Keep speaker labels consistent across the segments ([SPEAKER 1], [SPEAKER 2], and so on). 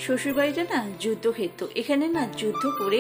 [SPEAKER 1] শ্বশুরবাড়িটা না যুদ্ধক্ষেত্র, এখানে না যুদ্ধ করে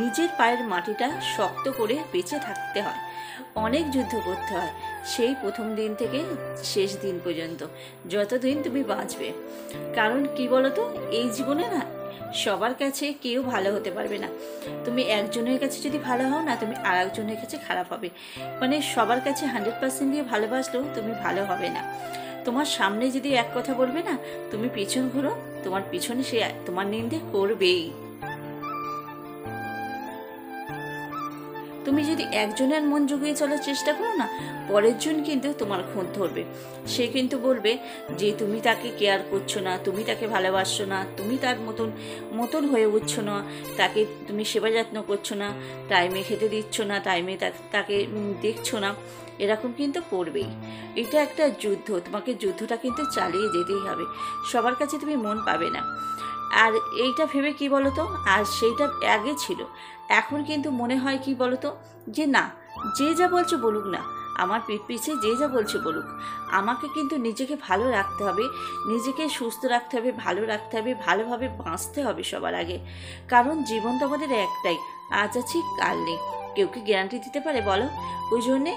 [SPEAKER 1] নিজের পায়ের মাটিটা শক্ত করে বেঁচে থাকতে হয়, অনেক যুদ্ধ করতে হয়, সেই প্রথম দিন থেকে শেষ দিন পর্যন্ত, যতদিন তুমি বাঁচবে। কারণ কি বলতো, এই জীবনে না সবার কাছে কেউ ভালো হতে পারবে না। তুমি একজনের কাছে যদি ভালো হও না, তুমি আর একজনের কাছে খারাপ হবে। মানে সবার কাছে 100% দিয়ে ভালোবাসলেও তুমি ভালো হবে না। তোমার সামনে যদি এক কথা বলবে না, তুমি পিছন ঘুরো, তোমার পিছনে সে তোমার নিন্দে করবেই। তুমি যদি একজনের মন জুগিয়ে চলার চেষ্টা করো না, পরের জন কিন্তু তোমার খোঁজ ধরবে। সে কিন্তু বলবে যে তুমি তাকে কেয়ার করছো না, তুমি তাকে ভালোবাসছো না, তুমি তার মতন হয়ে উঠছো না, তাকে তুমি সেবা যত্ন করছো না, টাইমে খেতে দিচ্ছ না, টাইমে তাকে দেখছো না, এরকম কিন্তু করবেই। এটা একটা যুদ্ধ, তোমাকে যুদ্ধটা কিন্তু চালিয়ে যেতেই হবে। সবার কাছে তুমি মন পাবে না। আর এইটা ভেবে কি বলতো, আর সেইটা আগে ছিল, এখন কিন্তু মনে হয় কি বলতো, যে না, যে যা বলছে বলুক না, আমার পিঠ পিছে যে যা বলছে বলুক, আমাকে কিন্তু নিজেকে ভালো রাখতে হবে, নিজেকে সুস্থ রাখতে হবে, ভালো রাখতে হবে, ভালোভাবে বাঁচতে হবে সবার আগে। কারণ জীবন তো আমাদের একটাই, আজ আছি কাল নেই, কেউ কি গ্যারান্টি দিতে পারে বলো? ওই জন্যে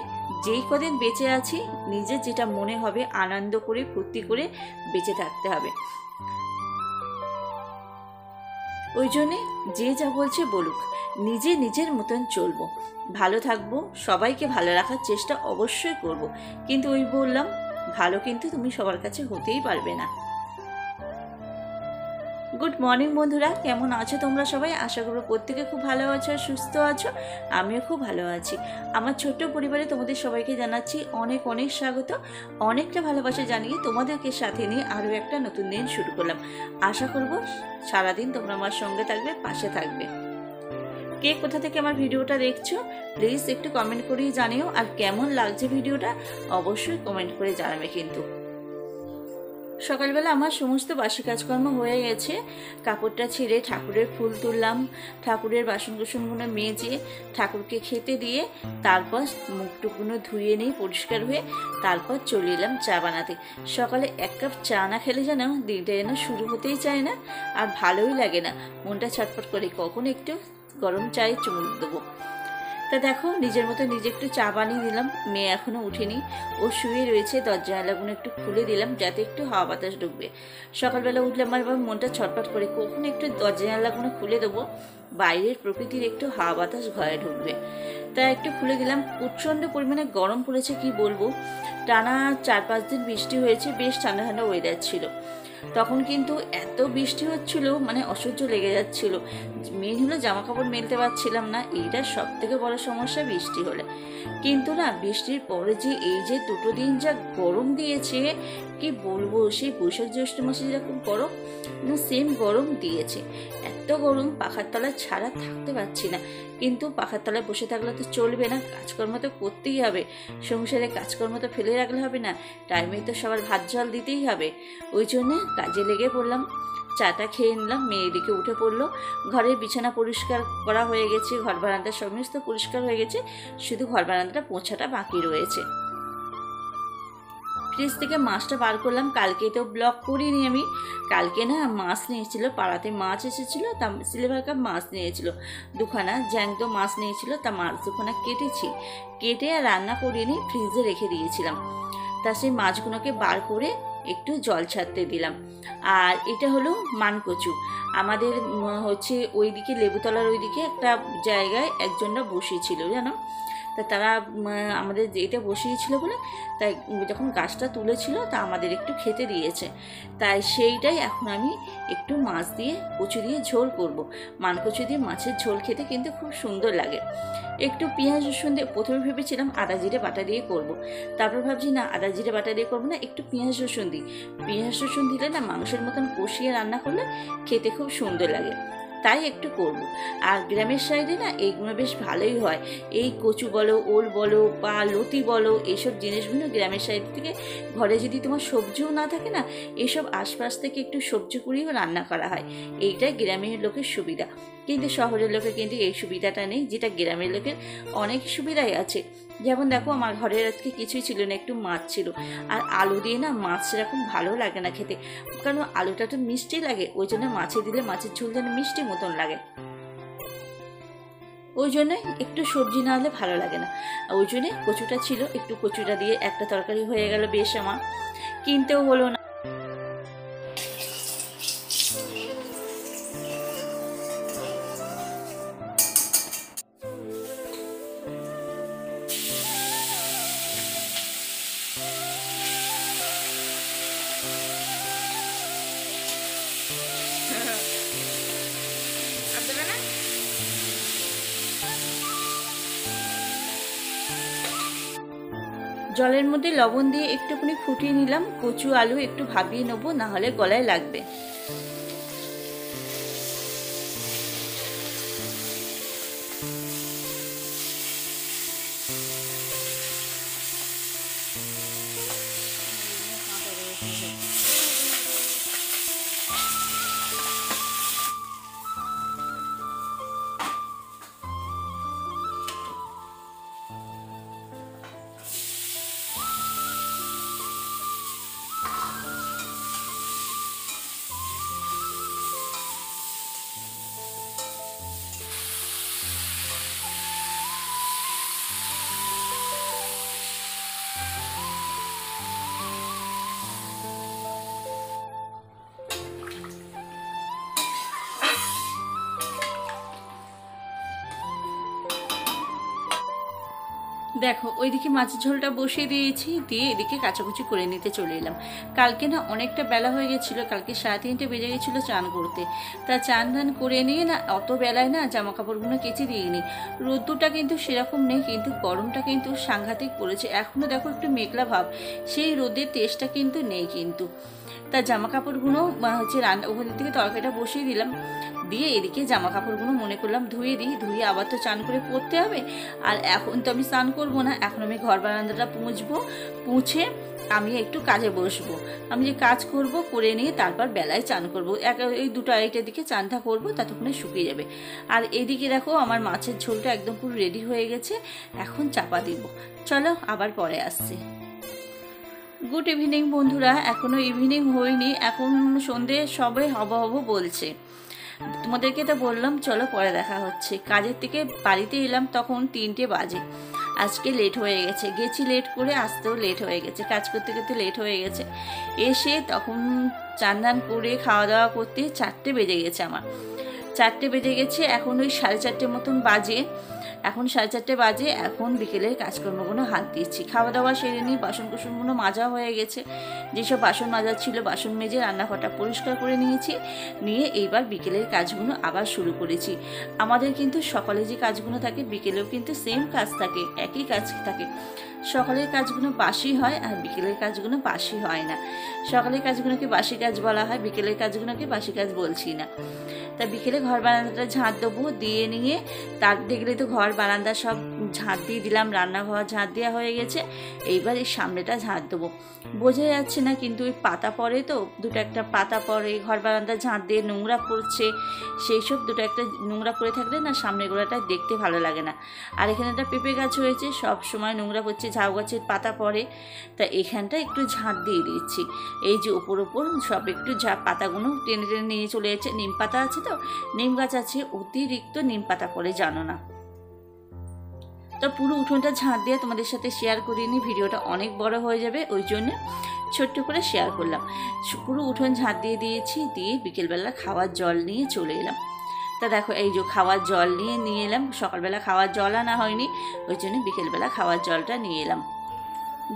[SPEAKER 1] যেই কদিন বেঁচে আছি, নিজের যেটা মনে হবে আনন্দ করে ফুর্তি করে বেঁচে থাকতে হবে। ওই জন্যে যে যা বলছে বলুক, নিজে নিজের মতন চলবো, ভালো থাকবো, সবাইকে ভালো রাখার চেষ্টা অবশ্যই করব। কিন্তু ওই বললাম, ভালো কিন্তু তুমি সবার কাছে হতেই পারবে না। গুড মর্নিং বন্ধুরা, কেমন আছো তোমরা সবাই? আশা করবো প্রত্যেকে খুব ভালো আছো, সুস্থ আছো। আমিও খুব ভালো আছি। আমার ছোট্ট পরিবারে তোমাদের সবাইকে জানাচ্ছি অনেক অনেক স্বাগত, অনেকটা ভালোবাসা জানিয়ে তোমাদেরকে সাথে নিয়ে আরও একটা নতুন দিন শুরু করলাম। আশা করব সারাদিন তোমরা আমার সঙ্গে থাকবে, পাশে থাকবে। কে কোথা থেকে আমার ভিডিওটা দেখছো প্লিজ একটু কমেন্ট করেই জানিও, আর কেমন লাগছে ভিডিওটা অবশ্যই কমেন্ট করে জানাবে কিন্তু। সকালবেলা আমার সমস্ত বাসি কাজকর্ম হয়ে গেছে। কাপড়টা ছেড়ে ঠাকুরের ফুল তুললাম, ঠাকুরের বাসন কুসনগুলো মেজে ঠাকুরকে খেতে দিয়ে তারপর মুখটুকুনো ধুয়ে নিই পরিষ্কার হয়ে, তারপর চলে এলাম চা বানাতে। সকালে এক কাপ চা না খেলে যেন দিনটা যেন শুরু হতেই চায় না, আর ভালোই লাগে না, মনটা ছটফট করে কখন একটু গরম চায়ে চুমুক দেবো। তা দেখো, নিজের মতো নিজে একটু চা বানিয়ে দিলাম। মেয়ে এখনো উঠেনি, ও শুয়ে রয়েছে, দরজা জানালাগুলো একটু খুলে দিলাম যাতে একটু হাওয়া বাতাস ঢুকবে। সকালবেলা উঠলে আমার মনটা ছটফট করে কখন একটু দরজা জানালাগুলো খুলে দেবো, বাইরের প্রকৃতির একটু হাওয়া বাতাস ঘরে ঢুকবে। তা একটু খুলে দিলাম। প্রচণ্ড পরিমাণে গরম পড়েছে, কি বলবো। টানা 4-5 দিন বৃষ্টি হয়েছে, বেশ ঠান্ডা ঠান্ডা ওয়েদার ছিল। তখন কিন্তু এত বৃষ্টি হচ্ছিল, মানে অসহ্য লেগে যাচ্ছিল। মেন হলো জামা কাপড় মেলতে পারছিলাম না, এইটা সব থেকে বড় সমস্যা বৃষ্টি হলে। কিন্তু না, বৃষ্টির পরে যে এই যে 2 দিন যা গরম দিয়েছে, কি বলবো, সেই বৈশাখ জ্যৈষ্ঠ মাসে যেরকম গরম না, সেম গরম দিয়েছে। এত গরম, পাখার তলায় ছাড়া থাকতে পারছি না। কিন্তু পাখার তলায় বসে থাকলে তো চলবে না, কাজকর্ম তো করতেই হবে, সংসারে কাজকর্ম তো ফেলে রাখলে হবে না, টাইমে তো সবার ভাত জল দিতেই হবে। ওই জন্যে কাজে লেগে পড়লাম। চাটা খেয়ে নিলাম, মেয়ে এদিকে উঠে পড়লো। ঘরের বিছানা পরিষ্কার করা হয়ে গেছে, ঘর বারান্দা সমস্ত পরিষ্কার হয়ে গেছে, শুধু ঘর বারান্দাটা পোছাটা বাকি রয়েছে। ফ্রিজ থেকে মাছটা বার করলাম, কালকে তো ব্লগ করিনি আমি। কালকে না মাছ নিয়েছিল, পাড়াতে মাছ এসেছিল, তা সিলভার কাপ মাছ নিয়েছিল 2খানা, জ্যান্ত মাছ নিয়েছিল, তা মাছ 2খানা কেটেছি, কেটে আর রান্না করিনি, ফ্রিজে রেখে দিয়েছিলাম। তা সেই মাছগুলোকে বার করে একটু জল ছাড়তে দিলাম। আর এটা হলো মানকচু। আমাদের হচ্ছে ওইদিকে লেবুতলার ওইদিকে একটা জায়গায় একজনরা বসিয়েছিল জানো, তা তারা আমাদের এটা বসিয়েছিল বলে, তাই যখন গাছটা তুলেছিল তা আমাদের একটু খেতে দিয়েছে। তাই সেইটাই এখন আমি একটু মাছ দিয়ে কচু দিয়ে ঝোল করব। মানকচু দিয়ে মাছের ঝোল খেতে কিন্তু খুব সুন্দর লাগে। একটু পেঁয়াজ রসুন দিয়ে, প্রথমে ভেবেছিলাম আদা জিরে বাটা দিয়ে করব, তারপর ভাবছি না, আদা জিরে বাটা দিয়ে করবো না, একটু পেঁয়াজ রসুন দিই। পেঁয়াজ রসুন দিলে না, মাংসের মতন কষিয়ে রান্না করলে খেতে খুব সুন্দর লাগে, তাই একটু করব। আর গ্রামের সাইডে না এইগুলো বেশ ভালোই হয়, এই কচু বলো, ওল বলো বা লতি বলো, এইসব জিনিসগুলো গ্রামের সাইড থেকে, ঘরে যদি তোমার সবজিও না থাকে না, এইসব আশপাশ থেকে একটু সবজি কুড়িয়েও রান্না করা হয়। এইটাই গ্রামের লোকের সুবিধা। কিন্তু শহরের লোকের কিন্তু এই সুবিধাটা নেই, যেটা গ্রামের লোকের অনেক সুবিধাই আছে। যেমন দেখো আমার ঘরের আজকে কিছুই ছিল না, একটু মাছ ছিল, আর আলু দিয়ে না মাছ সেরকম ভালো লাগে না খেতে, কারণ আলুটা তো মিষ্টি লাগে, ওই জন্য মাছে দিলে মাছের ঝোল যেন মিষ্টি মতন লাগে, ওই জন্য একটু সবজি না হলে ভালো লাগে না। ওই জন্যে কচুটা ছিল, একটু কচুটা দিয়ে একটা তরকারি হয়ে গেল, বেশ আমার কিনতেও হলো না। জলের মধ্যে লবণ দিয়ে একটুখানি ফুটিয়ে নিলাম, কচু আলু একটু ভাবিয়ে নেবো, না হলে গলায় লাগবে। দেখো ওইদিকে মাছের ঝোলটা বসিয়ে দিয়েছি, দিয়ে এদিকে কাচাকুচি করে নিতে চলে এলাম। কালকে না অনেকটা বেলা হয়ে গেছিলো, কালকে 3:30 বেজে গেছিলো চান করতে। তা চান ধান করে নিয়ে না অত বেলায় না জামা কাপড়গুলো কেচে দিইনি। রোদ্দুরটা কিন্তু সেরকম নেই, কিন্তু গরমটা কিন্তু সাংঘাতিক পড়েছে। এখনও দেখো একটু মেঘলা ভাব, সেই রোদের তেজটা কিন্তু নেই কিন্তু। তা জামা কাপড়গুলো হচ্ছে ওখান থেকে তরকারিটা বসিয়ে দিলাম, দিয়ে এদিকে জামা কাপড়গুলো মনে করলাম ধুয়ে দিই, ধুয়ে আবার তো চান করে পরতে হবে। আর এখন তো আমি স্নান করবো না, এখন আমি ঘর বারান্দাটা পুছে আমি একটু কাজে বসবো। আমি যে কাজ করব করে নিয়ে তারপর বেলায় চান করবো, এই 2-2:30টার দিকে চানটা করবো, ততক্ষণে শুকিয়ে যাবে। আর এদিকে দেখো আমার মাছের ঝোলটা একদম পুরো রেডি হয়ে গেছে, এখন চাপা দিব। চলো আবার পরে আসছি। গুড ইভিনিং বন্ধুরা, এখনো ইভিনিং হয়নি, এখন সন্ধে সবে হব বলছে। তোমাদেরকে তো বললাম চলো পরে দেখা হচ্ছে। কাজের থেকে বাড়িতে এলাম তখন 3টে বাজে। আজকে লেট হয়ে গেছে, গেছি লেট করে, আসতেও লেট হয়ে গেছে, কাজ করতে করতে লেট হয়ে গেছে। এসে তখন চান ধান করে খাওয়া দাওয়া করতে 4টে বেজে গেছে আমার, 4টে বেজে গেছে। এখন ওই 4:30 মতন বাজে, এখন 4:30 বাজে। এখন বিকেলের কাজকর্মগুলো হাত দিচ্ছি, খাওয়া দাওয়া সেরে নিই, বাসন কুসনগুলো মাজা হয়ে গেছে, যেসব বাসন মাজা ছিল বাসন মেজে রান্নাঘরটা পরিষ্কার করে নিয়েছি, নিয়ে এইবার বিকেলের কাজগুলো আবার শুরু করেছি। আমাদের কিন্তু সকালে যে কাজগুলো থাকে বিকেলেও কিন্তু সেম কাজ থাকে, একই কাজ থাকে। সকালের কাজগুলো বাসি হয় আর বিকেলের কাজগুলো বাসি হয় না। সকালের কাজগুলোকে বাসি কাজ বলা হয়, বিকেলের কাজগুলোকে বাসি কাজ বলছি না। তা বিকেলে ঘর বারান্দাটা ঝাঁট দেবো, দিয়ে নিয়ে তার দেখলে তো ঘর বারান্দা সব ঝাঁট দিয়ে দিলাম, রান্নাঘর ঝাঁট দেওয়া হয়ে গেছে। এইবার এই সামনেটা ঝাঁট দেবো, বোঝা যাচ্ছে না কিন্তু ওই পাতা পড়ে তো, 2-1টা পাতা পড়ে, ঘর বারান্দা ঝাঁট দিয়ে নোংরা পড়ছে, সেই সব 2-1টা নোংরা পড়ে থাকলে না সামনের গোড়াটা দেখতে ভালো লাগে না। আর এখানে একটা পেঁপে গাছ হয়েছে, সব সময় নোংরা পড়ছে, ঝাউ গাছের পাতা পড়ে, তা এখানটা একটু ঝাঁট দিয়ে দিচ্ছি। এই যে ওপর সব একটু পাতাগুলো টেনে টেনে নিয়ে চলে যাচ্ছে। নিম পাতা আছে তো, নিম গাছ আছে, অতিরিক্ত নিম পাতা পড়ে জানো না। তো পুরো উঠোনটা ঝাঁট দিয়ে তোমাদের সাথে শেয়ার করিনি, ভিডিওটা অনেক বড় হয়ে যাবে, ওই জন্য ছোট্ট করে শেয়ার করলাম। পুরো উঠোন ঝাঁট দিয়ে দিয়েছি, দিয়ে বিকেলবেলা খাওয়ার জল নিয়ে চলে এলাম। তা দেখো এই যে খাওয়ার জল নিয়ে এলাম, সকালবেলা খাওয়ার জল আনা হয়নি, ওই জন্য বিকেলবেলা খাওয়ার জলটা নিয়ে এলাম।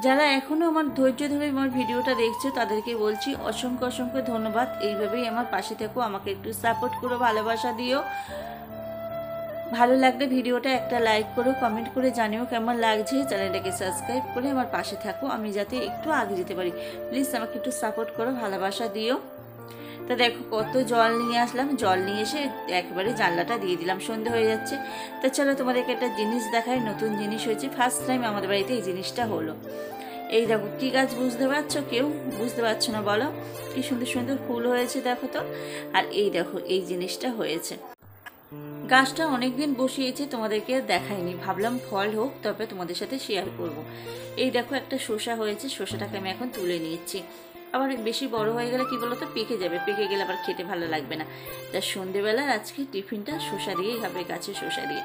[SPEAKER 1] যারা এখনও আমার ধৈর্য ধরে আমার ভিডিওটা দেখছে তাদেরকে বলছি অসংখ্য অসংখ্য ধন্যবাদ। এইভাবেই আমার পাশে থেকো, আমাকে একটু সাপোর্ট করো, ভালোবাসা দিও। ভালো লাগলে ভিডিওটা একটা লাইক করো, কমেন্ট করে জানিও কেমন লাগছে। চ্যানেলটাকে সাবস্ক্রাইব করে আমার পাশে থাকো, আমি যাতে একটু আগে যেতে পারি। প্লিজ আমাকে একটু সাপোর্ট করো, ভালোবাসা দিও। তা দেখো কত জল নিয়ে আসলাম, জল নিয়ে এসে একেবারে জানলাটা দিয়ে দিলাম, সন্ধে হয়ে যাচ্ছে। তা চলো তোমাদেরকে একটা জিনিস দেখাই, নতুন জিনিস হয়েছে, ফার্স্ট টাইম আমাদের বাড়িতে এই জিনিসটা হলো। এই দেখো কী গাছ বুঝতে পারছো? কেউ বুঝতে পারছো না বলো? কি সুন্দর সুন্দর ফুল হয়েছে দেখো তো। আর এই দেখো এই জিনিসটা হয়েছে, গাছটা অনেকদিন বসিয়েছি, তোমাদেরকে দেখাইনি, ভাবলাম ফল হোক তবে তোমাদের সাথে শেয়ার করব। এই দেখো একটা শসা হয়েছে, শসাটাকে আমি এখন তুলে নিচ্ছি। আবার বেশি বড় হয়ে গেলে কি বলতো, পেকে যাবে, পেকে গেলে আবার খেতে ভালো লাগবে না। তা সন্ধেবেলার আজকে টিফিনটা শসা দিয়েই হবে, গাছের শসা দিয়ে।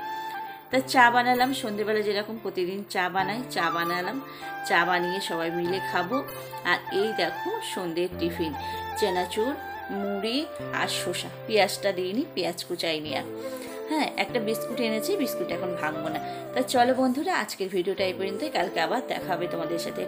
[SPEAKER 1] তা চা বানালাম, সন্ধেবেলা যেরকম প্রতিদিন চা বানাই, চা বানালাম, চা বানিয়ে সবাই মিলে খাবো। আর এই দেখো সন্ধ্যের টিফিন, চানাচুর, মুড়ি আর শসা, পেঁয়াজটা দিইনি, পেঁয়াজ কুচাইনি আর। হ্যাঁ, একটা বিস্কুট এনেছি, বিস্কুট এখন ভাঙবো না। তা চলো বন্ধুরা, আজকের ভিডিওটা এই পর্যন্তই, কালকে আবার দেখা হবে তোমাদের সাথে।